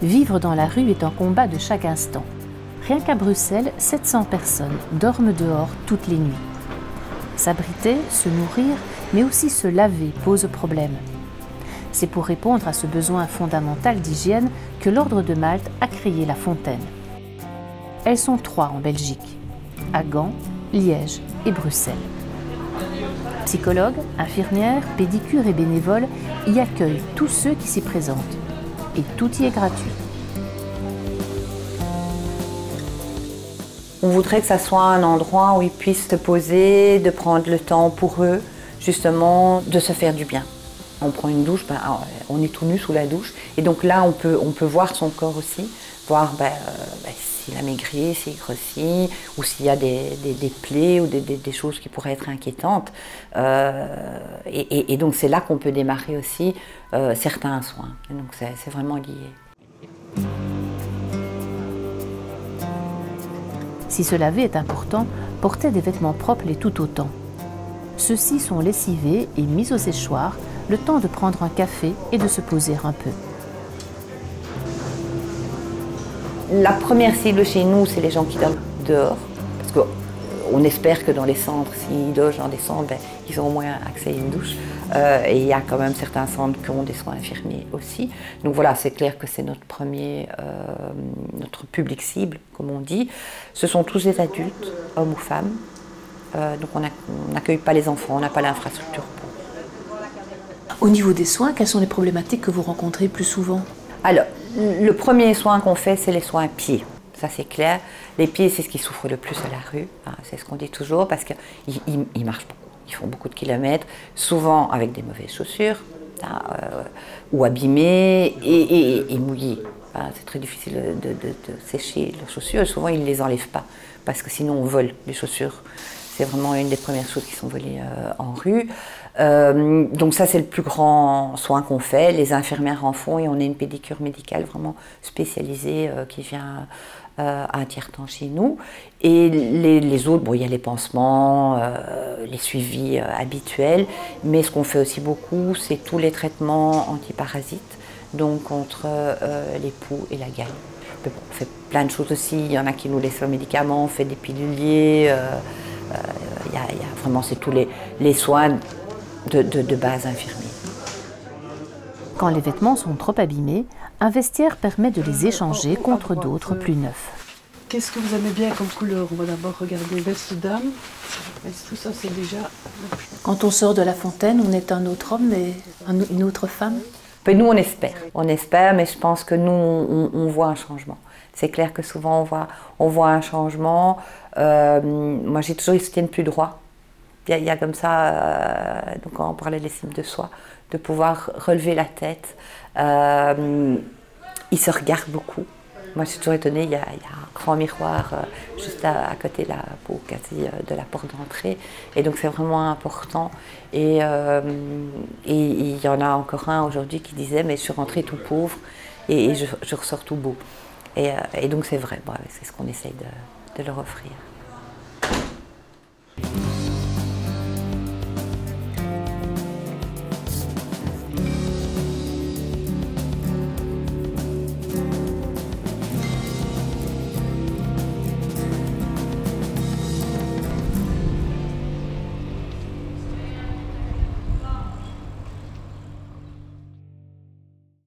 Vivre dans la rue est un combat de chaque instant. Rien qu'à Bruxelles, 700 personnes dorment dehors toutes les nuits. S'abriter, se nourrir, mais aussi se laver pose problème. C'est pour répondre à ce besoin fondamental d'hygiène que l'Ordre de Malte a créé la fontaine. Elles sont 3 en Belgique, à Gand, Liège et Bruxelles. Psychologues, infirmières, pédicures et bénévoles y accueillent tous ceux qui s'y présentent. Et tout y est gratuit. On voudrait que ça soit un endroit où ils puissent se poser, de prendre le temps pour eux, justement, de se faire du bien. On prend une douche, on est tout nu sous la douche, et donc là on peut voir son corps aussi, voir s'il a maigri, s'il grossit, ou s'il y a des plaies ou des choses qui pourraient être inquiétantes. Et donc c'est là qu'on peut démarrer aussi certains soins. Et donc c'est vraiment lié. Si se laver est important, porter des vêtements propres l'est tout autant. Ceux-ci sont lessivés et mis au séchoir, le temps de prendre un café et de se poser un peu. La première cible chez nous, c'est les gens qui dorment dehors, parce qu'on espère que dans les centres, s'ils logent dans des centres, ils ont au moins accès à une douche. Et il y a quand même certains centres qui ont des soins infirmiers aussi. Donc voilà, c'est clair que c'est notre public cible, comme on dit. Ce sont tous des adultes, hommes ou femmes. Donc on n'accueille pas les enfants, on n'a pas l'infrastructure pour. Au niveau des soins, quelles sont les problématiques que vous rencontrez plus souvent? Alors, le premier soin qu'on fait, c'est les soins pieds. Ça, c'est clair. Les pieds, c'est ce qui souffre le plus à la rue. C'est ce qu'on dit toujours, parce qu'ils marchent beaucoup. Ils font beaucoup de kilomètres, souvent avec des mauvaises chaussures, ou abîmées et mouillées. C'est très difficile de sécher leurs chaussures, et souvent ils ne les enlèvent pas, parce que sinon on vole les chaussures. C'est vraiment une des premières choses qui sont volées en rue. Donc ça, c'est le plus grand soin qu'on fait. Les infirmières en font et on a une pédicure médicale vraiment spécialisée qui vient à un tiers-temps chez nous. Et les autres, il y a les pansements, les suivis habituels. Mais ce qu'on fait aussi beaucoup, c'est tous les traitements antiparasites, donc contre les poux et la gale. On fait plein de choses aussi. Il y en a qui nous laissent leurs médicaments, on fait des piluliers. Vraiment, c'est tous les soins de base infirmiers. Quand les vêtements sont trop abîmés, un vestiaire permet de les échanger contre d'autres plus neufs. Qu'est-ce que vous aimez bien comme couleur? On va d'abord regarder veste dame. Tout ça, c'est déjà... Quand on sort de la fontaine, on est un autre homme et une autre femme? Nous, on espère, mais je pense que nous, on voit un changement. C'est clair que souvent, on voit un changement. Moi, j'ai toujours, ils se tiennent plus droit. Il y a comme ça, donc on parlait de l'estime de soi, de pouvoir relever la tête. Ils se regardent beaucoup. Moi, je suis toujours étonnée, il y a un grand miroir juste à côté de la peau, quasi de la porte d'entrée. Et donc, c'est vraiment important. Et il y en a encore un aujourd'hui qui disait, mais je suis rentrée tout pauvre et je ressors tout beau. Et donc, c'est vrai, c'est ce qu'on essaye de leur offrir.